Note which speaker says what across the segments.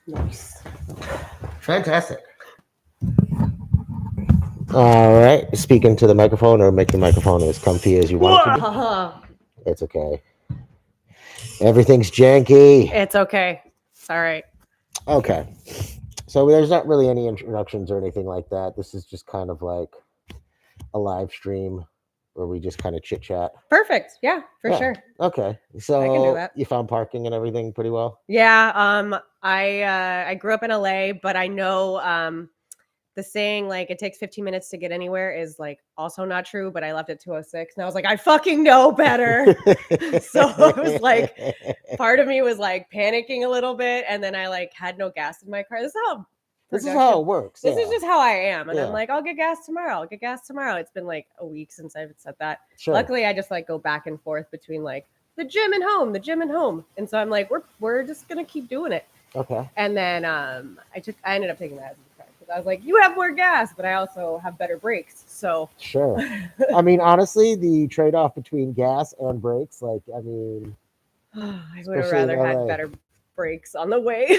Speaker 1: Nice.
Speaker 2: Fantastic. All right. Speaking to the microphone or make the microphone as comfy as you want it to be. It's okay. Everything's janky.
Speaker 1: It's okay. It's all right.
Speaker 2: Okay. So there's not really any introductions or anything like that. This is just kind of like a live stream where we just kind of chit chat.
Speaker 1: Perfect. Yeah, for
Speaker 2: Yeah.
Speaker 1: sure.
Speaker 2: Okay.
Speaker 1: I can do
Speaker 2: So
Speaker 1: that.
Speaker 2: you found parking and everything pretty well?
Speaker 1: Yeah. I grew up in LA, but I know the saying like it takes 15 minutes to get anywhere is like also not true. But I left at 2:06, and I was like, I fucking know better. So it was like part of me was like panicking a little bit, and then I like had no gas in my car.
Speaker 2: This is how it works.
Speaker 1: This
Speaker 2: Yeah.
Speaker 1: is just how I am. And I'm
Speaker 2: Yeah.
Speaker 1: like, I'll get gas tomorrow. I'll get gas tomorrow. It's been like a week since I've said that.
Speaker 2: Sure.
Speaker 1: Luckily, I just like go back and forth between like the gym and home, the gym and home. And so I'm like, we're just gonna keep doing it.
Speaker 2: Okay.
Speaker 1: And then I ended up taking that as a surprise because I was like, you have more gas, but I also have better brakes. So
Speaker 2: Sure. I mean, honestly, the trade off between gas and brakes, like, I mean,
Speaker 1: I would have
Speaker 2: especially in
Speaker 1: rather had
Speaker 2: LA.
Speaker 1: better brakes on the way.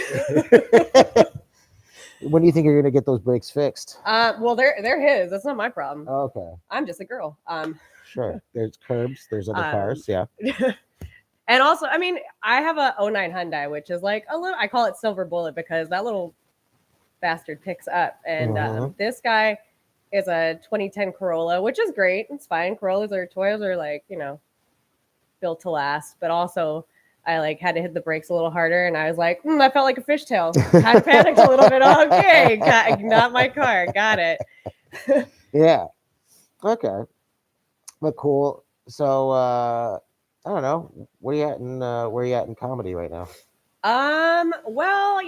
Speaker 2: When do you think you're gonna get those brakes fixed?
Speaker 1: Well, they're his. That's not my problem.
Speaker 2: Okay.
Speaker 1: I'm just a girl.
Speaker 2: Sure. There's curbs. There's other cars. Yeah.
Speaker 1: And also, I mean, I have a '09 Hyundai, which is like a little. I call it silver bullet because that little bastard picks up. And this guy is a 2010 Corolla, which is great. It's fine. Corollas or Toyotas are like built to last, but also I like had to hit the brakes a little harder, and I was like, I felt like a fishtail. Kind of panicked a little bit. Okay, not my car. Got it.
Speaker 2: Yeah. Okay. But cool. So I don't know. Where you at in where you at in comedy right now?
Speaker 1: Well,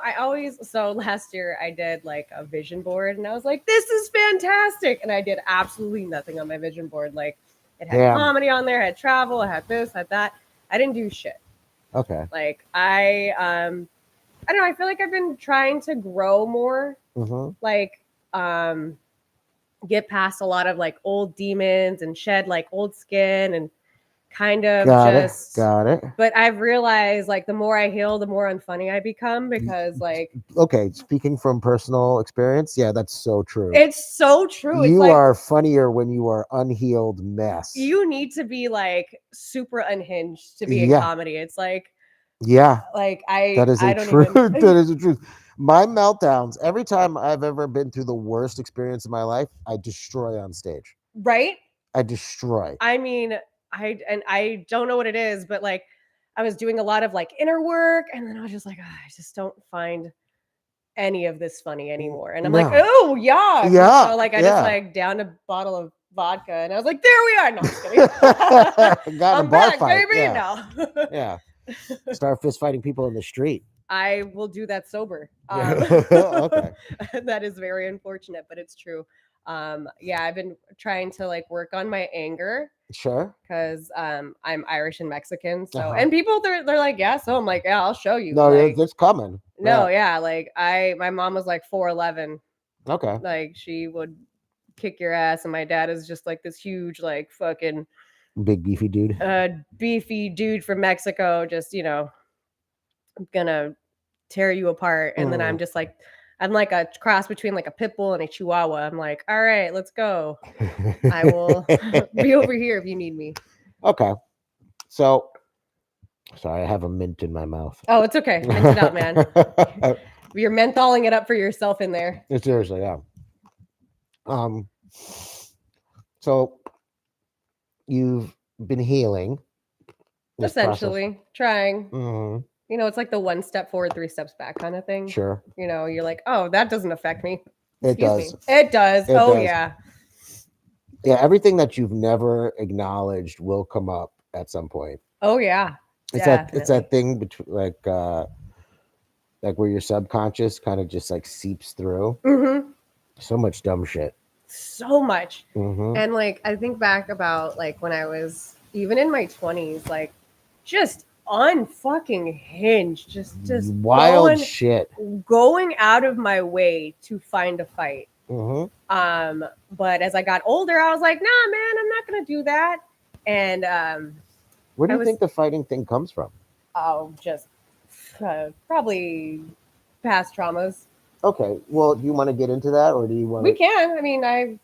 Speaker 1: I always last year I did like a vision board, and I was like, this is fantastic. And I did absolutely nothing on my vision board. Like it had comedy on there, had travel, it had this, had that. I didn't do shit.
Speaker 2: Okay.
Speaker 1: Like I don't know, I feel like I've been trying to grow more. Like get past a lot of like old demons and shed like old skin and kind of
Speaker 2: got it.
Speaker 1: But I've realized like the more I heal, the more unfunny I become because like
Speaker 2: okay, speaking from personal experience, yeah, that's so true.
Speaker 1: It's so true.
Speaker 2: You
Speaker 1: it's
Speaker 2: are funnier when you are unhealed mess.
Speaker 1: You need to be like super unhinged to be in comedy. It's like like
Speaker 2: that is a truth. That is a truth. My meltdowns, every time I've ever been through the worst experience of my life, I destroy on stage.
Speaker 1: Right?
Speaker 2: I destroy.
Speaker 1: I mean, I don't know what it is, but like I was doing a lot of like inner work, and then I was just like, I just don't find any of this funny anymore. And I'm like, oh yeah. So like I just like downed a bottle of vodka, and I was like, there we are. No, I'm just kidding.
Speaker 2: Got a bar fight,
Speaker 1: baby.
Speaker 2: Yeah.
Speaker 1: No.
Speaker 2: Yeah. Start fist fighting people in the street.
Speaker 1: I will do that sober.
Speaker 2: Okay.
Speaker 1: That is very unfortunate, but it's true. Yeah, I've been trying to like work on my anger.
Speaker 2: Sure.
Speaker 1: Because I'm Irish and Mexican. So and people they're like, yeah, so I'm like, yeah, I'll show you.
Speaker 2: No,
Speaker 1: like,
Speaker 2: it's coming.
Speaker 1: No, yeah. Like my mom was like 4'11".
Speaker 2: Okay.
Speaker 1: Like she would kick your ass, and my dad is just like this huge, like fucking
Speaker 2: big beefy dude.
Speaker 1: Beefy dude from Mexico, just gonna tear you apart. And then I'm just like, I'm like a cross between like a pit bull and a chihuahua. I'm like, all right, let's go. I will be over here if you need me.
Speaker 2: Okay. So, sorry, I have a mint in my mouth.
Speaker 1: Oh, it's okay. Mint it up, man. You're mentholing it up for yourself in there.
Speaker 2: Seriously, yeah. So you've been healing.
Speaker 1: Essentially, trying. It's like the 1 step forward, 3 steps back kind of thing.
Speaker 2: Sure.
Speaker 1: You're like, oh, that doesn't affect me.
Speaker 2: It does.
Speaker 1: It does. Yeah.
Speaker 2: Yeah, everything that you've never acknowledged will come up at some point.
Speaker 1: Oh yeah.
Speaker 2: It's that thing between like where your subconscious kind of just like seeps through. So much dumb shit.
Speaker 1: So much. And like I think back about like when I was even in my 20s, like just unfucking hinged, just
Speaker 2: wild shit,
Speaker 1: going out of my way to find a fight. But as I got older, I was like, nah, man, I'm not gonna do that. And
Speaker 2: where do you think the fighting thing comes from?
Speaker 1: Oh, just probably past traumas.
Speaker 2: Okay. Well, do you want to get into that, or do you want
Speaker 1: We
Speaker 2: to
Speaker 1: can. I mean, I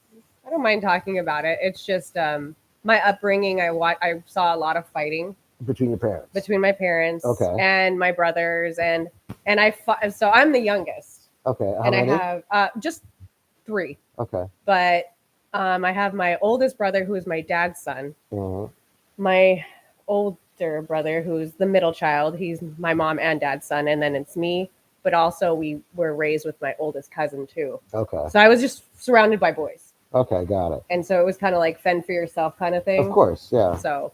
Speaker 1: don't mind talking about it. It's just my upbringing. I saw a lot of fighting
Speaker 2: between your parents?
Speaker 1: between my parents
Speaker 2: Okay.
Speaker 1: and my brothers, and I fought. So I'm the youngest,
Speaker 2: Okay. How
Speaker 1: and
Speaker 2: many?
Speaker 1: I have just 3.
Speaker 2: Okay.
Speaker 1: But I have my oldest brother, who is my dad's son.
Speaker 2: Mhm.
Speaker 1: My older brother, who's the middle child. He's my mom and dad's son, and then it's me. But also, we were raised with my oldest cousin too.
Speaker 2: Okay.
Speaker 1: So I was just surrounded by boys.
Speaker 2: Okay. Got it.
Speaker 1: And so it was kind of like fend for yourself kind of thing.
Speaker 2: Of course. Yeah.
Speaker 1: So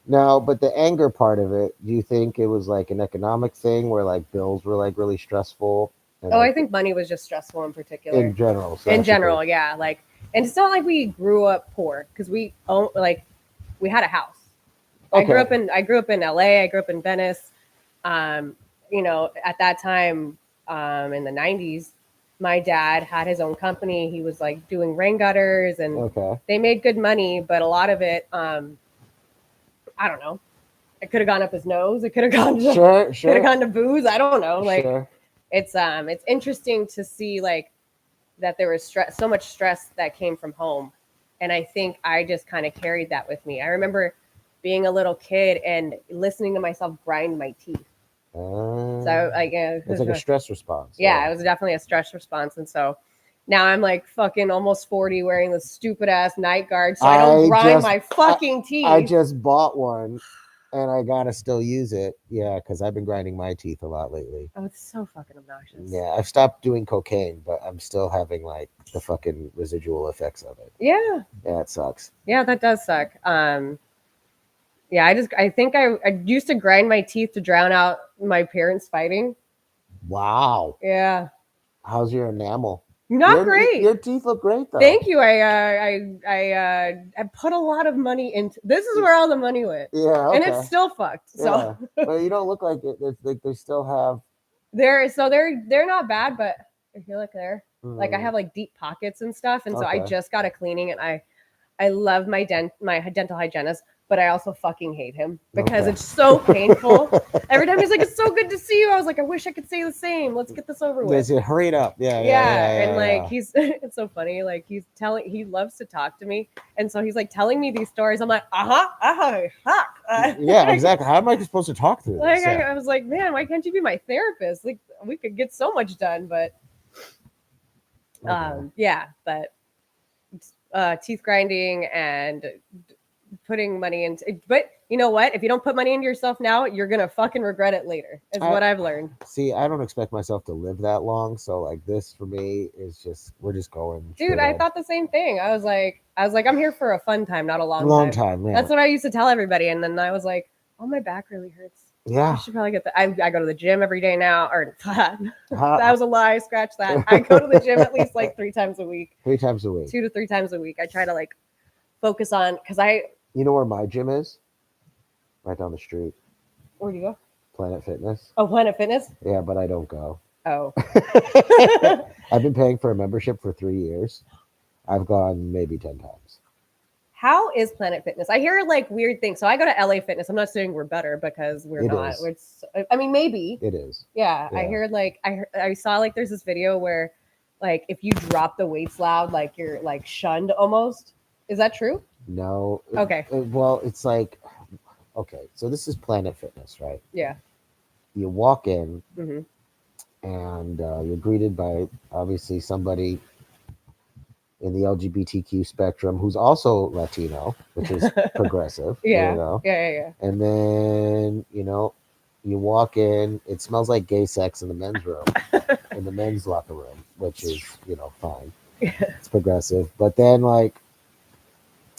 Speaker 2: Now, but the anger part of it, do you think it was like an economic thing where like bills were like really stressful? And
Speaker 1: I
Speaker 2: like,
Speaker 1: think money was just stressful in particular.
Speaker 2: in general. So
Speaker 1: In
Speaker 2: that's your
Speaker 1: general,
Speaker 2: thing.
Speaker 1: yeah. Like, and it's not like we grew up poor because we own like we had a house. I grew up
Speaker 2: Okay.
Speaker 1: in LA. I grew up in Venice. You know, at that time, in the 90s, my dad had his own company. He was like doing rain gutters, and
Speaker 2: Okay.
Speaker 1: they made good money, but a lot of it, I don't know. It could have gone up his nose. It could have gone to
Speaker 2: Sure.
Speaker 1: could
Speaker 2: Sure.
Speaker 1: have gone to booze. I don't know. Like,
Speaker 2: Sure.
Speaker 1: it's interesting to see like that there was so much stress that came from home, and I think I just kind of carried that with me. I remember being a little kid and listening to myself grind my teeth. So like,
Speaker 2: It's like a stress response.
Speaker 1: yeah, it was definitely a stress response, and so now I'm like fucking almost 40, wearing this stupid ass night guard, so I don't grind my fucking teeth.
Speaker 2: I just bought one, and I gotta still use it. Yeah, because I've been grinding my teeth a lot lately.
Speaker 1: Oh, it's so fucking obnoxious.
Speaker 2: Yeah, I've stopped doing cocaine, but I'm still having like the fucking residual effects of it.
Speaker 1: Yeah.
Speaker 2: Yeah, it sucks.
Speaker 1: Yeah, that does suck. Yeah, I think I used to grind my teeth to drown out my parents fighting.
Speaker 2: Wow.
Speaker 1: Yeah.
Speaker 2: How's your enamel?
Speaker 1: Not great.
Speaker 2: Your teeth look great though.
Speaker 1: Thank you. I put a lot of money into this. Is where all the money went.
Speaker 2: Yeah, okay.
Speaker 1: And it's still fucked. So
Speaker 2: yeah. But you don't look like it. It's like they still have.
Speaker 1: they're not bad, but if you look there, like I
Speaker 2: Mm,
Speaker 1: have like deep pockets and stuff, and so I
Speaker 2: Okay.
Speaker 1: just got a cleaning, and I love my dental hygienist, but I also fucking hate him because
Speaker 2: Okay.
Speaker 1: it's so painful. Every time he's like, "It's so good to see you," I was like, "I wish I could say the same. Let's get this over with."
Speaker 2: Hurry it up. Yeah,
Speaker 1: And like he's it's so funny. Like he loves to talk to me, and so he's like telling me these stories. I'm like,
Speaker 2: yeah, exactly. How am I supposed to talk through
Speaker 1: Like
Speaker 2: this? Yeah.
Speaker 1: I was like, man, why can't you be my therapist? Like we could get so much done, but
Speaker 2: Okay.
Speaker 1: yeah, but teeth grinding and putting money into. But you know what? If you don't put money into yourself now, you're gonna fucking regret it later. Is what I've learned.
Speaker 2: See, I don't expect myself to live that long, so like this for me is just we're just going.
Speaker 1: Dude, I thought the same thing. I was like, I'm here for a fun time, not a long
Speaker 2: time. Yeah.
Speaker 1: That's what I used to tell everybody, and then I was like, oh, my back really hurts. I
Speaker 2: Yeah.
Speaker 1: should probably get that. I go to the gym every day now, or that was a lie. Scratch that. I go to the gym at least like 3 times a week.
Speaker 2: 3 times a week.
Speaker 1: 2 to 3 times a week. I try to like focus on because
Speaker 2: You know where my gym is? Right down the street.
Speaker 1: Where do you go?
Speaker 2: Planet Fitness.
Speaker 1: Oh, Planet Fitness.
Speaker 2: Yeah, but I don't go.
Speaker 1: Oh.
Speaker 2: I've been paying for a membership for 3 years. I've gone maybe 10 times.
Speaker 1: How is Planet Fitness? I hear like weird things. So I go to LA Fitness. I'm not saying we're better because we're not. I mean, maybe.
Speaker 2: It is.
Speaker 1: Yeah. I hear like I saw like there's this video where like if you drop the weights loud, like you're like shunned almost. Is that true?
Speaker 2: No.
Speaker 1: Okay.
Speaker 2: Well, it's like, okay, so this is Planet Fitness, right?
Speaker 1: Yeah.
Speaker 2: You walk in
Speaker 1: Mm-hmm.
Speaker 2: and you're greeted by obviously somebody in the LGBTQ spectrum who's also Latino, which is progressive.
Speaker 1: Yeah.
Speaker 2: You know?
Speaker 1: Yeah.
Speaker 2: And then, you walk in, it smells like gay sex in the men's room, in the men's locker room, which is, fine. It's progressive. But then, like,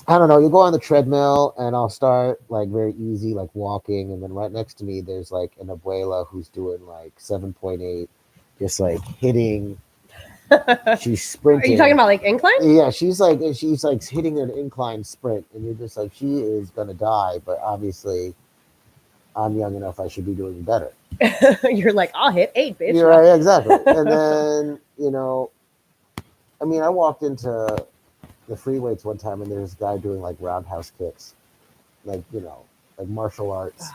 Speaker 2: I don't know, you go on the treadmill and I'll start like very easy, like walking. And then right next to me, there's like an abuela who's doing like 7.8, just like hitting. She's sprinting.
Speaker 1: Are you talking about like incline?
Speaker 2: Yeah, she's like hitting an incline sprint, and you're just like, she is gonna die. But obviously, I'm young enough; I should be doing better.
Speaker 1: You're like, I'll hit 8, bitch.
Speaker 2: You're right, exactly. And then I mean, I walked into the free weights one time, and there's this guy doing like roundhouse kicks, like like martial arts.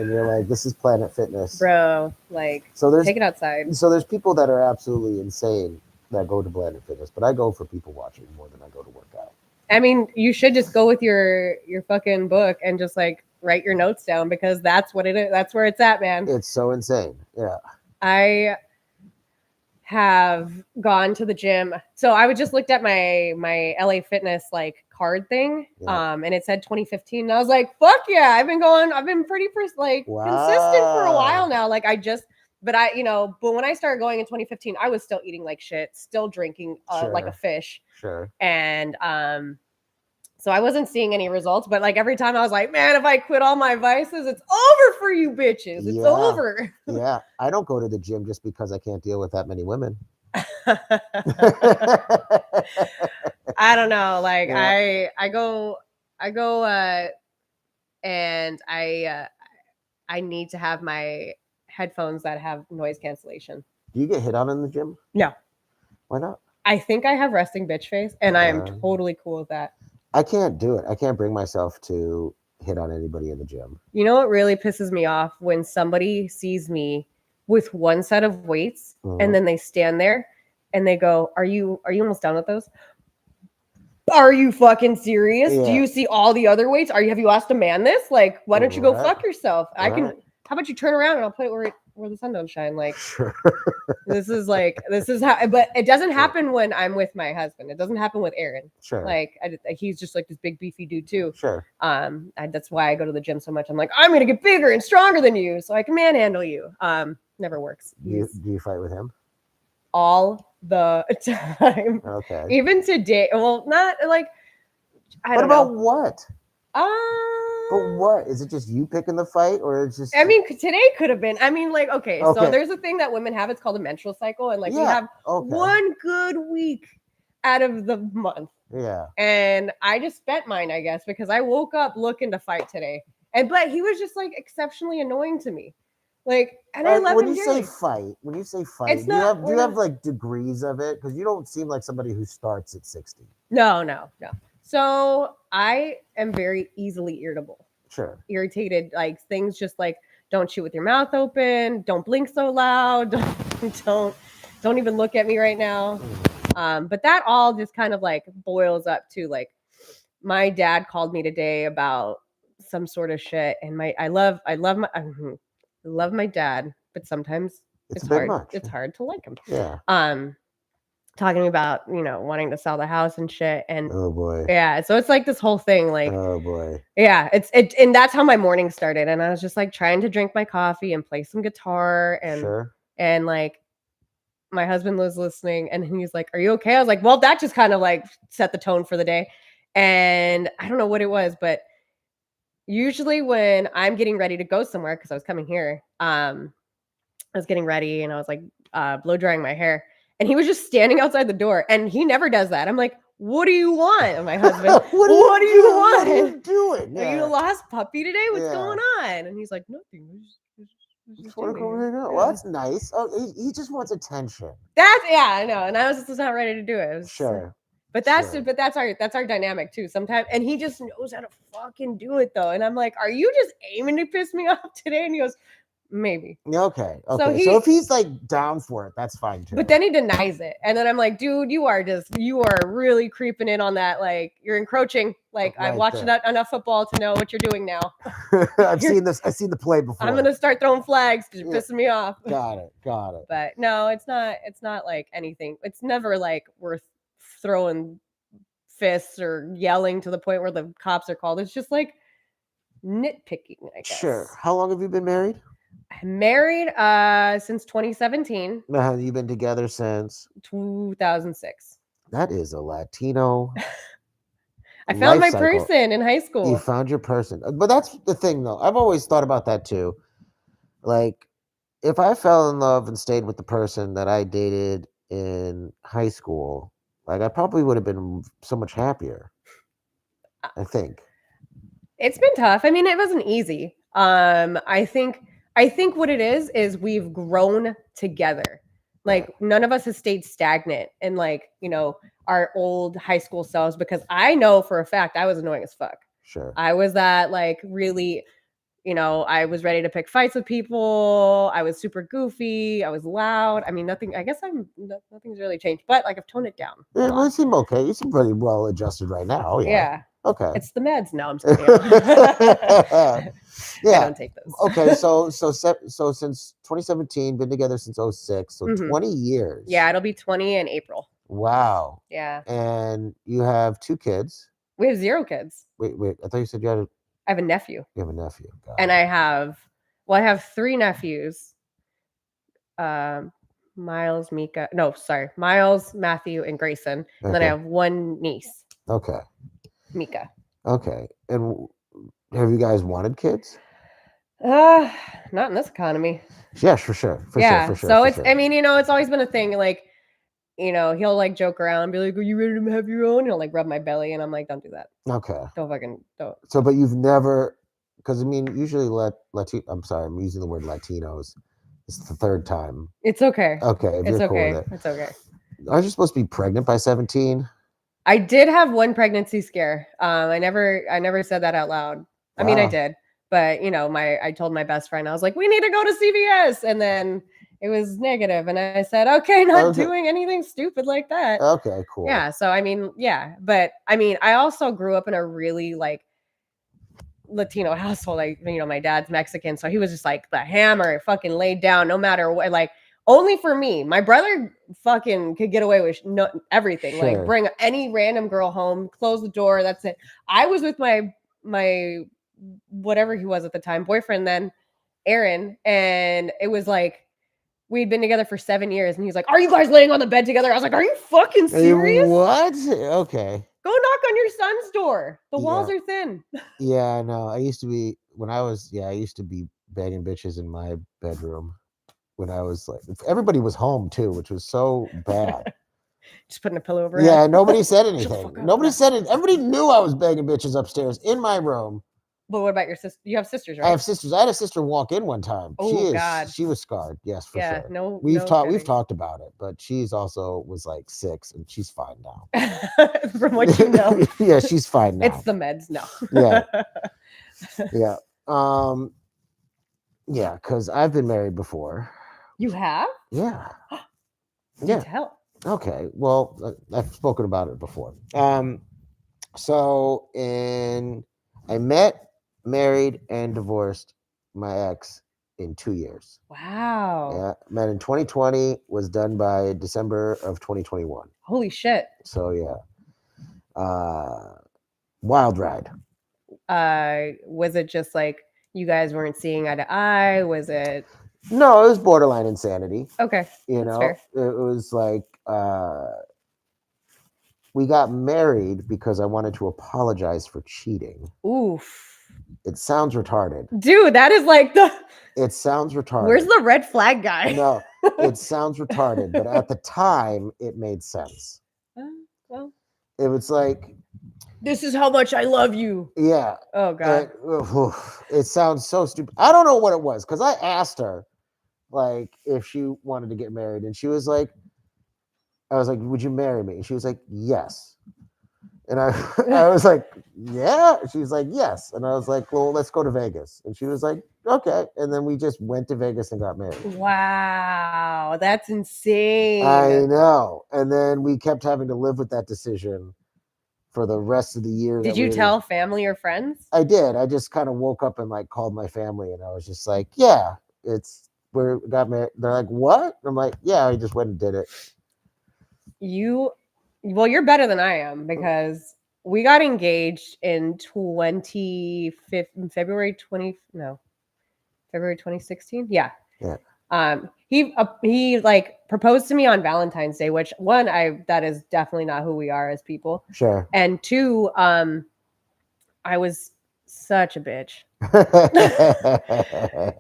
Speaker 2: and you're like, this is Planet Fitness,
Speaker 1: bro. Like,
Speaker 2: so
Speaker 1: take it outside.
Speaker 2: there's people that are absolutely insane that go to Planet Fitness, but I go for people watching more than I go to work out.
Speaker 1: I mean, you should just go with your fucking book and just like write your notes down, because that's what it is. That's where it's at, man.
Speaker 2: It's so insane. Yeah.
Speaker 1: I have gone to the gym. So I would just looked at my LA Fitness like card thing, and it said 2015. And I was like, fuck yeah, I've been pretty consistent for a while now. Like but when I started going in 2015, I was still eating like shit, still drinking like a fish.
Speaker 2: Sure.
Speaker 1: And so I wasn't seeing any results, but like every time I was like, man, if I quit all my vices, it's over for you bitches. It's over.
Speaker 2: Yeah. I don't go to the gym just because I can't deal with that many women.
Speaker 1: I don't know. Like I go and I need to have my headphones that have noise cancellation.
Speaker 2: Do you get hit on in the gym?
Speaker 1: No.
Speaker 2: Why not?
Speaker 1: I think I have resting bitch face, and I am totally cool with that.
Speaker 2: I can't do it. I can't bring myself to hit on anybody in the gym.
Speaker 1: You know what really pisses me off? When somebody sees me with one set of weights and then they stand there and they go, are you almost done with those? Are you fucking serious? Yeah. Do you see all the other weights? Have you asked a man this? Like, why don't you go fuck yourself? How about you turn around and I'll put it where the sun don't shine? Like, sure. This is how, but it doesn't happen when I'm with my husband. It doesn't happen with Aaron.
Speaker 2: Sure.
Speaker 1: Like, he's just like this big beefy dude too.
Speaker 2: Sure.
Speaker 1: That's why I go to the gym so much. I'm like, I'm going to get bigger and stronger than you so I can manhandle you. Never works.
Speaker 2: Do you fight with him?
Speaker 1: All the time.
Speaker 2: Okay.
Speaker 1: Even today. Well, not like, I don't
Speaker 2: know.
Speaker 1: What
Speaker 2: about what? But what? Is it just you picking the fight, or it's just?
Speaker 1: I mean, today could have been. I mean, like, okay. So there's a thing that women have. It's called a menstrual cycle, and like we have one good week out of the month.
Speaker 2: Yeah.
Speaker 1: And I just spent mine, I guess, because I woke up looking to fight today, but he was just like exceptionally annoying to me. Like, and I love him dearly.
Speaker 2: When you say fight, do you have like degrees of it? Because you don't seem like somebody who starts at 60.
Speaker 1: No. So I am very easily irritable.
Speaker 2: Sure.
Speaker 1: Irritated, like things just like don't chew with your mouth open, don't blink so loud, don't even look at me right now. But that all just kind of like boils up to like my dad called me today about some sort of shit, and I love my dad, but sometimes it's hard. It's hard to like him.
Speaker 2: Yeah.
Speaker 1: Talking about, wanting to sell the house and shit. And
Speaker 2: oh boy.
Speaker 1: Yeah. So it's like this whole thing, like,
Speaker 2: oh boy.
Speaker 1: Yeah. And that's how my morning started. And I was just like trying to drink my coffee and play some guitar. And like my husband was listening and he's like, are you okay? I was like, well, that just kind of like set the tone for the day. And I don't know what it was, but usually when I'm getting ready to go somewhere, because I was coming here, I was getting ready and I was like blow drying my hair. And he was just standing outside the door, and he never does that. I'm like, what do you want? And my husband, what do you want?
Speaker 2: What are you doing?
Speaker 1: Are you a lost puppy today? What's going on? And he's like, nothing.
Speaker 2: Just want to go hang out. Well, that's nice. Oh, he just wants attention.
Speaker 1: I know. And I was just not ready to do it.
Speaker 2: Sure.
Speaker 1: But that's our dynamic too. Sometimes, and he just knows how to fucking do it though. And I'm like, are you just aiming to piss me off today? And he goes, maybe.
Speaker 2: Okay. So if he's like down for it, that's fine too.
Speaker 1: But then he denies it. And then I'm like, dude, you are really creeping in on that. Like, you're encroaching. Like, I've watched enough football to know what you're doing now.
Speaker 2: I've seen the play before.
Speaker 1: I'm going to start throwing flags because you're pissing me off.
Speaker 2: Got it.
Speaker 1: But no, it's not like anything. It's never like worth throwing fists or yelling to the point where the cops are called. It's just like nitpicking, I guess.
Speaker 2: Sure. How long have you been married?
Speaker 1: I'm married since 2017.
Speaker 2: You've been together since
Speaker 1: 2006.
Speaker 2: That is a Latino.
Speaker 1: I found my person in high school.
Speaker 2: You found your person. But that's the thing, though. I've always thought about that, too. Like, if I fell in love and stayed with the person that I dated in high school, like, I probably would have been so much happier. I think. It's
Speaker 1: been tough. I mean, it wasn't easy. I think what it is we've grown together. Like, none of us has stayed stagnant in like, our old high school selves, because I know for a fact I was annoying as fuck.
Speaker 2: Sure.
Speaker 1: I was that like really You know, I was ready to pick fights with people. I was super goofy. I was loud. I mean, nothing. I guess nothing's really changed, but like I've toned it down. A
Speaker 2: Well, you
Speaker 1: lot.
Speaker 2: seem okay. You seem pretty well adjusted right now. Yeah.
Speaker 1: Yeah,
Speaker 2: Okay.
Speaker 1: it's the meds. No, I'm just kidding. I
Speaker 2: Yeah.
Speaker 1: don't take those.
Speaker 2: Okay. So since 2017, been together since 06, so 20 years.
Speaker 1: Yeah, it'll be 20 in April.
Speaker 2: Wow.
Speaker 1: Yeah.
Speaker 2: And you have 2 kids.
Speaker 1: We have 0 kids.
Speaker 2: Wait. I thought you said you had
Speaker 1: I have a nephew.
Speaker 2: You have a nephew. Got
Speaker 1: And
Speaker 2: it.
Speaker 1: I have 3 nephews. Miles, Matthew, and Grayson. And then I have 1 niece.
Speaker 2: Okay.
Speaker 1: Mika.
Speaker 2: Okay. And have you guys wanted kids?
Speaker 1: Not in this economy.
Speaker 2: Yes, for sure.
Speaker 1: So I mean, you know, it's always been a thing. Like, you know, he'll like joke around and be like, "Are you ready to have your own?" He'll like rub my belly, and I'm like, "Don't do that.
Speaker 2: Okay.
Speaker 1: Don't."
Speaker 2: So, but you've never, because I mean, usually I'm sorry, I'm using the word Latinos. It's the 3rd time.
Speaker 1: It's okay.
Speaker 2: Okay, if you're cool with it.
Speaker 1: It's okay.
Speaker 2: Aren't you supposed to be pregnant by 17?
Speaker 1: I did have 1 pregnancy scare. I never said that out loud. I mean, I did, but you know, I told my best friend, I was like, "We need to go to CVS," and then it was negative, and I said, "Okay, not doing anything stupid like that."
Speaker 2: Okay, cool.
Speaker 1: Yeah. So I mean, yeah, but I mean, I also grew up in a really like Latino household. Like, you know, my dad's Mexican, so he was just like the hammer, fucking laid down, no matter what. Like, only for me, my brother fucking could get away with everything. Sure. Like, bring any random girl home, close the door. That's it. I was with my whatever he was at the time, boyfriend then, Aaron, and it was like we'd been together for 7 years, and he's like, "Are you guys laying on the bed together?" I was like, "Are you fucking serious?
Speaker 2: What? Okay.
Speaker 1: Go knock on your son's door. The walls are thin."
Speaker 2: Yeah, I know. I used to be begging bitches in my bedroom when I was like, everybody was home too, which was so bad.
Speaker 1: Just putting a pillow over.
Speaker 2: Yeah, nobody said anything. Nobody said it. Everybody knew I was begging bitches upstairs in my room.
Speaker 1: But what about your sister? You have sisters, right?
Speaker 2: I have sisters. I had a sister walk in one time.
Speaker 1: Oh, God.
Speaker 2: She was scarred. Yes, for sure.
Speaker 1: No,
Speaker 2: we've talked about it, but she's also was like 6, and she's fine now.
Speaker 1: From what you know.
Speaker 2: Yeah, she's fine now.
Speaker 1: It's the meds, no.
Speaker 2: Yeah. Yeah, because I've been married before.
Speaker 1: You have?
Speaker 2: Yeah.
Speaker 1: Yeah. Tell.
Speaker 2: Okay. Well, I've spoken about it before. So I met, married, and divorced my ex in 2 years.
Speaker 1: Wow.
Speaker 2: Yeah. Met in 2020, was done by December of 2021.
Speaker 1: Holy shit.
Speaker 2: So yeah. Wild ride.
Speaker 1: Was it just like you guys weren't seeing eye to eye? Was it?
Speaker 2: No, it was borderline insanity.
Speaker 1: Okay.
Speaker 2: You know,
Speaker 1: fair.
Speaker 2: It was like we got married because I wanted to apologize for cheating.
Speaker 1: Oof.
Speaker 2: It sounds retarded.
Speaker 1: Dude, that is like
Speaker 2: It sounds retarded.
Speaker 1: Where's the red flag guy?
Speaker 2: No, it sounds retarded, but at the time, it made sense.
Speaker 1: Well.
Speaker 2: It was like,
Speaker 1: this is how much I love you.
Speaker 2: Yeah.
Speaker 1: Oh, God.
Speaker 2: It sounds so stupid. I don't know what it was, because I asked her, like, if she wanted to get married, and she was like, I was like, would you marry me? And she was like, yes. And I was like, yeah. She was like, yes. And I was like, well, let's go to Vegas. And she was like, okay. And then we just went to Vegas and got married.
Speaker 1: Wow. That's insane.
Speaker 2: I know. And then we kept having to live with that decision for the rest of the year.
Speaker 1: Did you tell family or friends?
Speaker 2: I did. I just kind of woke up and like called my family, and I was just like, yeah, we got married. They're like, what? I'm like, yeah, I just went and did it.
Speaker 1: Well, you're better than I am, because we got engaged in February 2016. Yeah. He like proposed to me on Valentine's Day, which that is definitely not who we are as people.
Speaker 2: Sure.
Speaker 1: And 2, I was such a bitch.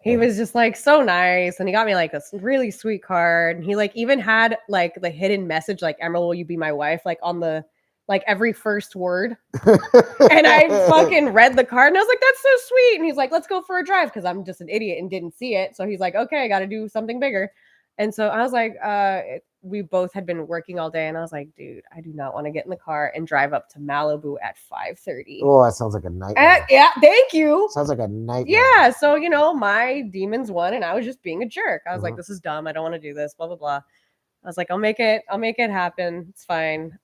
Speaker 1: He was just like so nice, and he got me like this really sweet card, and he like even had like the hidden message like, "Emerald, will you be my wife?" like on the like every first word. And I fucking read the card, and I was like, "That's so sweet." And he's like, "Let's go for a drive," because I'm just an idiot and didn't see it. So he's like, "Okay, I got to do something bigger." And so I was like, we both had been working all day, and I was like, dude, I do not want to get in the car and drive up to Malibu at 5:30.
Speaker 2: Oh, that sounds like a nightmare.
Speaker 1: Yeah, thank you.
Speaker 2: Sounds like a nightmare.
Speaker 1: Yeah, so my demons won, and I was just being a jerk. I was like, this is dumb. I don't want to do this. Blah blah blah. I was like, I'll make it happen. It's fine.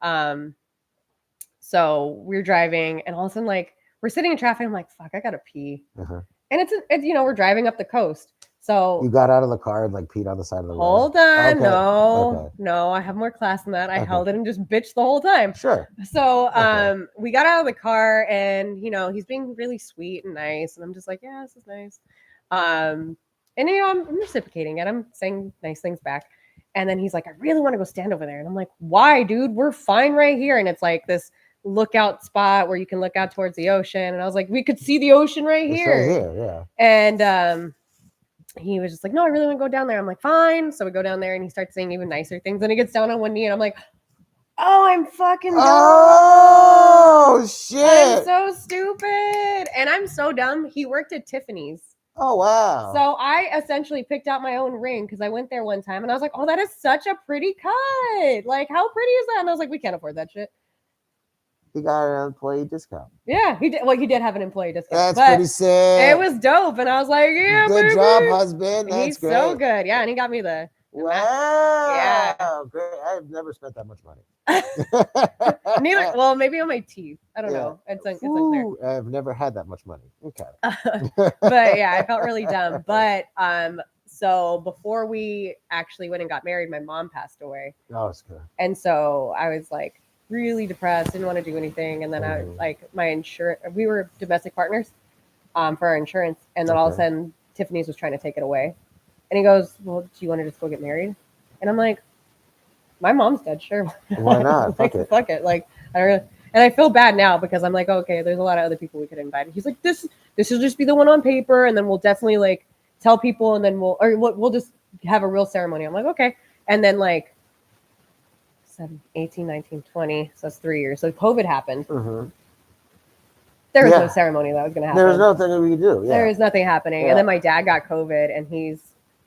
Speaker 1: So we're driving, and all of a sudden, like, we're sitting in traffic. I'm like, fuck, I gotta pee. And it's we're driving up the coast. So
Speaker 2: you got out of the car and like peed on the side of the road.
Speaker 1: Hold on, no, I have more class than that. I held it and just bitched the whole time.
Speaker 2: Sure.
Speaker 1: So we got out of the car, and he's being really sweet and nice, and I'm just like, yeah, this is nice. And I'm reciprocating it. I'm saying nice things back. And then he's like, I really want to go stand over there. And I'm like, why, dude? We're fine right here. And it's like this lookout spot where you can look out towards the ocean. And I was like, we could see the ocean right here.
Speaker 2: Right here, yeah.
Speaker 1: And he was just like, no, I really want to go down there. I'm like, fine. So we go down there, and he starts saying even nicer things. And he gets down on one knee, and I'm like, oh, I'm fucking dumb.
Speaker 2: Oh, shit.
Speaker 1: I'm so stupid. And I'm so dumb. He worked at Tiffany's.
Speaker 2: Oh, wow.
Speaker 1: So I essentially picked out my own ring because I went there one time, and I was like, oh, that is such a pretty cut. Like, how pretty is that? And I was like, we can't afford that shit.
Speaker 2: He got an employee discount.
Speaker 1: Yeah, he did. Well, he did have an employee discount.
Speaker 2: That's pretty sick.
Speaker 1: It was dope. And I was like, yeah,
Speaker 2: good
Speaker 1: baby.
Speaker 2: job, husband. That's
Speaker 1: He's
Speaker 2: great.
Speaker 1: so good. Yeah, and he got me the
Speaker 2: wow.
Speaker 1: Yeah.
Speaker 2: Great. I've never spent that much money.
Speaker 1: Neither. Well, maybe on my teeth. I don't know. It's unclear.
Speaker 2: I've never had that much money. Okay.
Speaker 1: But yeah, I felt really dumb. But so before we actually went and got married, my mom passed away.
Speaker 2: Oh, it's good.
Speaker 1: And so I was like really depressed, didn't want to do anything. And then I like my insurance. We were domestic partners for our insurance, and then all of a sudden Tiffany's was trying to take it away. And he goes, well, do you want to just go get married? And I'm like, my mom's dead, sure.
Speaker 2: Why not?
Speaker 1: Like, fuck it. Like, I don't really, and I feel bad now because I'm like, okay, there's a lot of other people we could invite. And he's like, this will just be the one on paper, and then we'll definitely like tell people, and then we'll just have a real ceremony. I'm like, okay. And then like 18, 19, 20, so that's 3 years. So COVID happened.
Speaker 2: Mm-hmm.
Speaker 1: There was no ceremony that was going to happen.
Speaker 2: There was nothing we could do. Yeah.
Speaker 1: There was nothing happening. And then my dad got COVID, and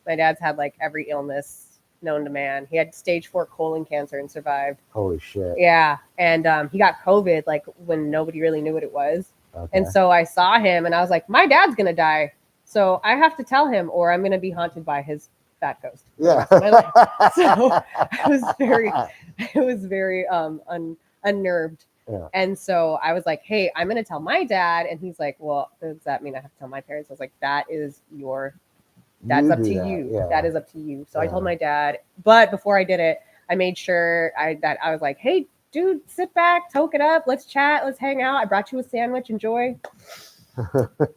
Speaker 1: my dad's had like every illness known to man. He had stage 4 colon cancer and survived.
Speaker 2: Holy shit.
Speaker 1: Yeah. And he got COVID like when nobody really knew what it was.
Speaker 2: Okay.
Speaker 1: And so I saw him, and I was like, my dad's going to die. So I have to tell him, or I'm going to be haunted by his fat ghost.
Speaker 2: Yeah.
Speaker 1: So it was very unnerved.
Speaker 2: Yeah.
Speaker 1: And so I was like, hey, I'm going to tell my dad. And he's like, well, does that mean I have to tell my parents? I was like, that's up to you.
Speaker 2: Yeah.
Speaker 1: That is up to you. So I told my dad, but before I did it, I made sure that I was like, hey, dude, sit back, toke it up. Let's chat. Let's hang out. I brought you a sandwich. Enjoy.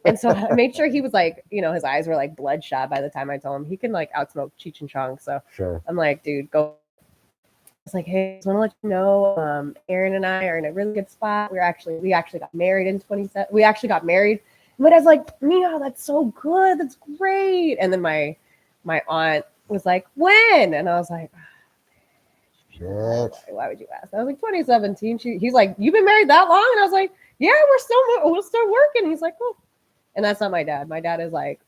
Speaker 1: And so I made sure he was like, his eyes were like bloodshot by the time I told him. He can like outsmoke Cheech and Chong. So
Speaker 2: sure.
Speaker 1: I'm like, dude, go. I was like, hey, I just want to let you know, Aaron and I are in a really good spot. We actually got married in 27. We actually got married. And my dad's like, Mia, that's so good. That's great. And then my aunt was like, when? And I was like, why would you ask? I was like, 2017. He's like, you've been married that long? And I was like, yeah, we're still working. He's like, oh. And that's not my dad. My dad is like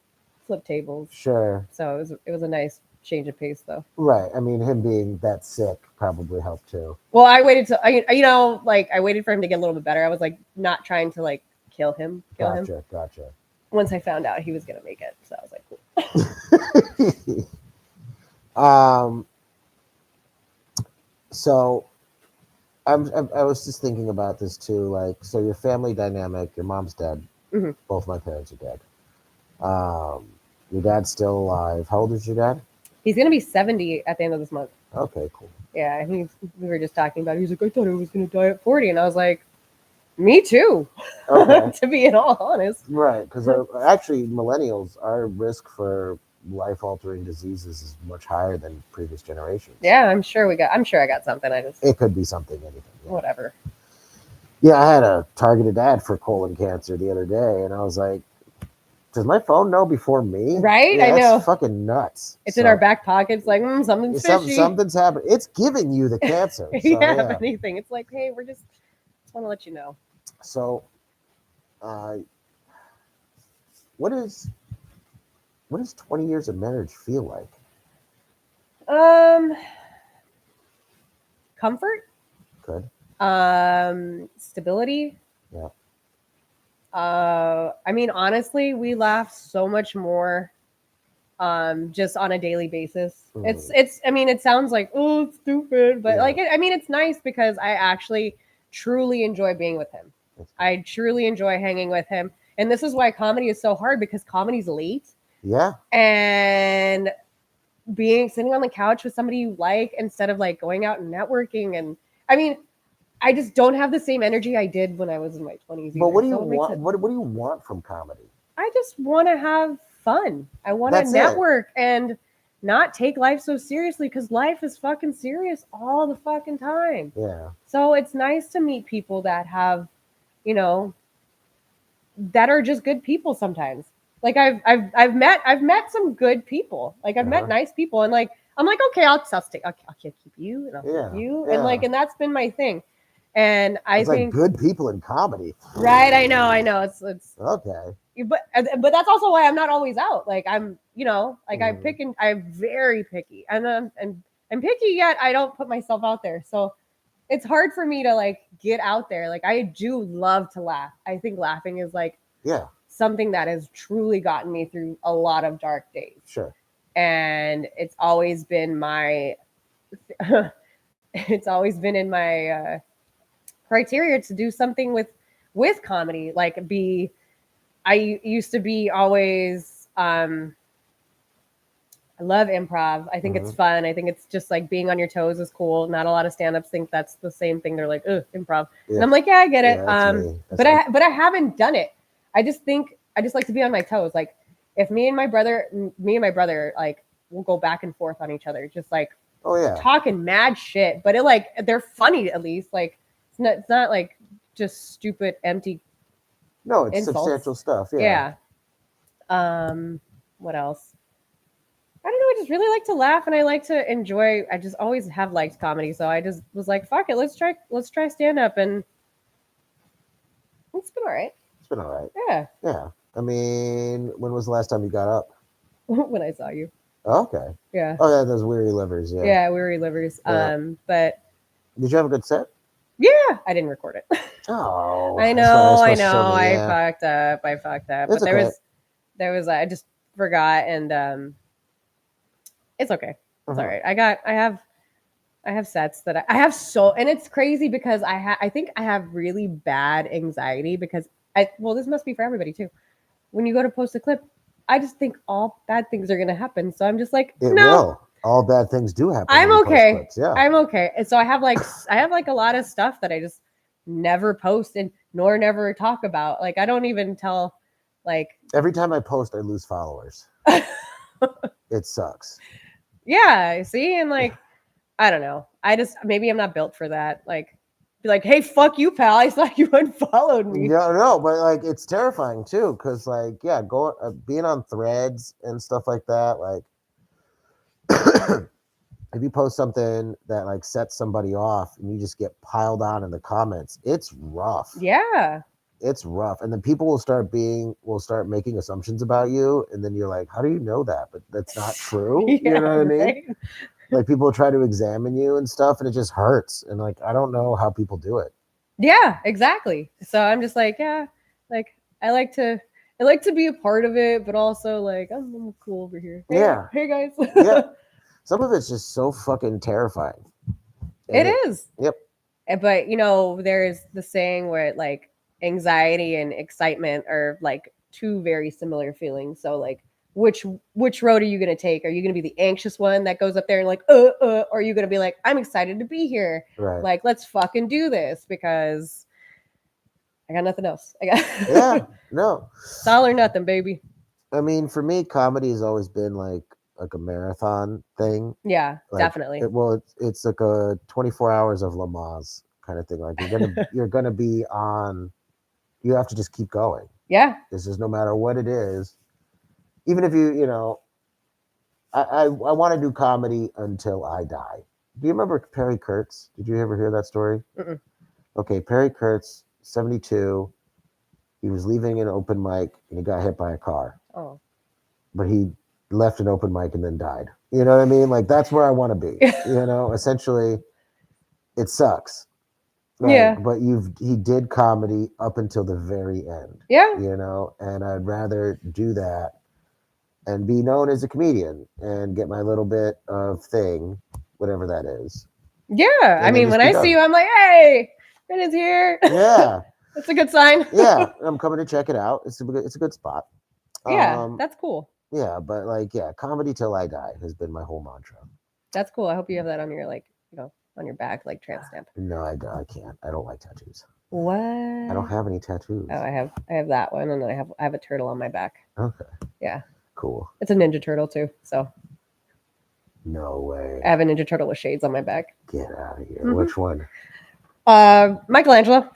Speaker 1: flip tables.
Speaker 2: Sure.
Speaker 1: So it was a nice change of pace though.
Speaker 2: Right. I mean, him being that sick probably helped too.
Speaker 1: Well, I waited I waited for him to get a little bit better. I was like not trying to like kill him.
Speaker 2: Gotcha.
Speaker 1: Once I found out he was gonna make it, so I was like,
Speaker 2: cool. So I was just thinking about this too. Like, so your family dynamic, your mom's dead.
Speaker 1: Mm-hmm.
Speaker 2: Both my parents are dead. Your dad's still alive. How old is your dad?
Speaker 1: He's going to be 70 at the end of this month.
Speaker 2: Okay, cool.
Speaker 1: Yeah, we were just talking about it. He's like, I thought I was going to die at 40. And I was like, me too,
Speaker 2: okay.
Speaker 1: To be in all honest.
Speaker 2: Right, because actually millennials, our risk for life-altering diseases is much higher than previous generations.
Speaker 1: Yeah, I'm sure I got something.
Speaker 2: It could be something, anything. Yeah.
Speaker 1: Whatever.
Speaker 2: Yeah, I had a targeted ad for colon cancer the other day, and I was like, does my phone know before me?
Speaker 1: Right?
Speaker 2: Yeah,
Speaker 1: I know.
Speaker 2: It's fucking nuts.
Speaker 1: It's in our back pockets, like, something's fishy.
Speaker 2: Something's happening. It's giving you the cancer. So,
Speaker 1: yeah, if anything. It's like, hey, we just want to let you know.
Speaker 2: So, what does 20 years of marriage feel like?
Speaker 1: comfort,
Speaker 2: Good.
Speaker 1: stability.
Speaker 2: Yeah.
Speaker 1: I mean, honestly, we laugh so much more just on a daily basis. It's I mean, it sounds like, oh, it's stupid, but like I mean, it's nice because I actually truly enjoy being with him. I truly enjoy hanging with him. And this is why comedy is so hard, because comedy's late.
Speaker 2: Yeah.
Speaker 1: And sitting on the couch with somebody you like instead of like going out and networking. And I mean, I just don't have the same energy I did when I was in my 20s.
Speaker 2: But what do you want? What do you want from comedy?
Speaker 1: I just want to have fun. I want to network and not take life so seriously, because life is fucking serious all the fucking time.
Speaker 2: Yeah.
Speaker 1: So it's nice to meet people that have, you know, that are just good people sometimes. Like I've met some good people. Like I've met nice people, and like I'm like, okay, I'll keep you, and I'll keep you, and like, and that's been my thing. And I think
Speaker 2: like good people in comedy,
Speaker 1: right? I know. It's
Speaker 2: okay.
Speaker 1: But that's also why I'm not always out. Like I'm, you know, like I'm very picky, and I'm picky, yet I don't put myself out there. So it's hard for me to like get out there. Like I do love to laugh. I think laughing is like something that has truly gotten me through a lot of dark days.
Speaker 2: Sure.
Speaker 1: And it's always been my it's always been in my criteria to do something with comedy. Like I used to be always I love improv. I think it's fun. I think it's just like being on your toes is cool. Not a lot of stand-ups think that's the same thing. They're like, ugh, improv. Yeah. And I'm like, yeah, I get it. But I haven't done it. I just like to be on my toes. Like if me and my brother, like we'll go back and forth on each other, just like talking mad shit. But it like they're funny at least. Like it's not like just stupid empty.
Speaker 2: No, it's insults. Substantial stuff.
Speaker 1: Yeah. What else? I don't know. I just really like to laugh, and I like to enjoy. I just always have liked comedy, so I just was like, "Fuck it, let's try stand up," and it's been all right.
Speaker 2: It's been all right.
Speaker 1: Yeah.
Speaker 2: Yeah. I mean, when was the last time you got up?
Speaker 1: When I saw you.
Speaker 2: Oh, okay.
Speaker 1: Yeah.
Speaker 2: Oh yeah, those weary livers. Yeah.
Speaker 1: Yeah, weary livers. Yeah. But
Speaker 2: did you have a good set?
Speaker 1: Yeah, I didn't record it.
Speaker 2: Oh.
Speaker 1: I know. I fucked up. But
Speaker 2: okay.
Speaker 1: there was. I just forgot, and it's okay. It's all right. I have sets that I have and it's crazy because I think I have really bad anxiety because this must be for everybody too. When you go to post a clip, I just think all bad things are going to happen. So I'm just like,
Speaker 2: it will. All bad things do happen.
Speaker 1: I'm okay. I'm okay. And so I have like a lot of stuff that I just never post nor never talk about. Like I don't even tell, like
Speaker 2: every time I post, I lose followers. It sucks.
Speaker 1: Yeah, see, and like I don't know. Maybe I'm not built for that. Like be like, hey, fuck you, pal. I thought you unfollowed me.
Speaker 2: Yeah, no, but like it's terrifying too, because like being on threads and stuff like that, like if you post something that like sets somebody off and you just get piled on in the comments, it's rough.
Speaker 1: Yeah.
Speaker 2: It's rough. And then people will start making assumptions about you. And then you're like, how do you know that? But that's not true. You know what I mean? Right? Like people try to examine you and stuff, and it just hurts. And like, I don't know how people do it.
Speaker 1: Yeah, exactly. So I'm just like, yeah, like I like to be a part of it, but also like I'm cool over here. Hey guys.
Speaker 2: Yeah. Some of it's just so fucking terrifying.
Speaker 1: It is.
Speaker 2: Yep.
Speaker 1: But you know, there's the saying where like anxiety and excitement are like two very similar feelings. So like which road are you going to take? Are you going to be the anxious one that goes up there and like or are you going to be like, I'm excited to be here,
Speaker 2: right?
Speaker 1: Like let's fucking do this because I got nothing else.
Speaker 2: No,
Speaker 1: it's all or nothing, baby.
Speaker 2: I mean, for me, comedy has always been like a marathon thing.
Speaker 1: Yeah, like, definitely.
Speaker 2: It's like a 24 hours of Le Mans kind of thing. Like you're gonna be on. You have to just keep going.
Speaker 1: Yeah.
Speaker 2: This is no matter what it is. Even if you know, I want to do comedy until I die. Do you remember Perry Kurtz? Did you ever hear that story?
Speaker 1: Mm-mm.
Speaker 2: Okay, Perry Kurtz, 72. He was leaving an open mic and he got hit by a car.
Speaker 1: Oh.
Speaker 2: But he left an open mic and then died. You know what I mean? Like that's where I want to be. You know, essentially, it sucks.
Speaker 1: Yeah.
Speaker 2: But he did comedy up until the very end.
Speaker 1: Yeah.
Speaker 2: You know, and I'd rather do that and be known as a comedian and get my little bit of thing, whatever that is.
Speaker 1: Yeah.
Speaker 2: And
Speaker 1: I
Speaker 2: then
Speaker 1: mean,
Speaker 2: just
Speaker 1: when
Speaker 2: be
Speaker 1: I
Speaker 2: done.
Speaker 1: see you, I'm like, hey, it is here.
Speaker 2: Yeah.
Speaker 1: That's a good sign.
Speaker 2: Yeah. I'm coming to check it out. It's a good spot.
Speaker 1: Yeah, that's cool.
Speaker 2: Yeah, but like, yeah, comedy till I die has been my whole mantra.
Speaker 1: That's cool. I hope you have that on your on your back, like tramp stamp.
Speaker 2: No, I can't. I don't like tattoos.
Speaker 1: What?
Speaker 2: I don't have any tattoos.
Speaker 1: Oh, I have that one, and then I have a turtle on my back.
Speaker 2: Okay.
Speaker 1: Yeah.
Speaker 2: Cool.
Speaker 1: It's a Ninja Turtle too. So.
Speaker 2: No way.
Speaker 1: I have a Ninja Turtle with shades on my back.
Speaker 2: Get out of here. Mm-hmm. Which one?
Speaker 1: Michelangelo.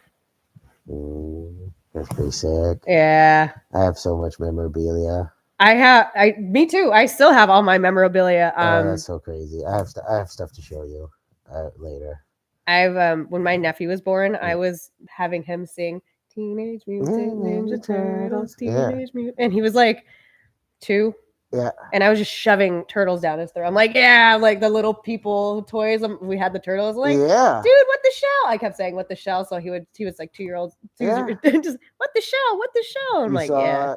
Speaker 2: That's pretty sick.
Speaker 1: Yeah.
Speaker 2: I have so much memorabilia.
Speaker 1: Me too. I still have all my memorabilia.
Speaker 2: Oh, that's so crazy. I have stuff to show you later.
Speaker 1: When my nephew was born, I was having him sing Teenage Mutant Ninja Turtles, Teenage Mutant, and he was like 2.
Speaker 2: Yeah.
Speaker 1: And I was just shoving turtles down his throat. I'm like, yeah, like the little people toys. We had the turtles. Like,
Speaker 2: yeah,
Speaker 1: dude, what the shell? I kept saying, what the shell? So he was like 2-year-old. Yeah. Just what the shell? What the shell? I'm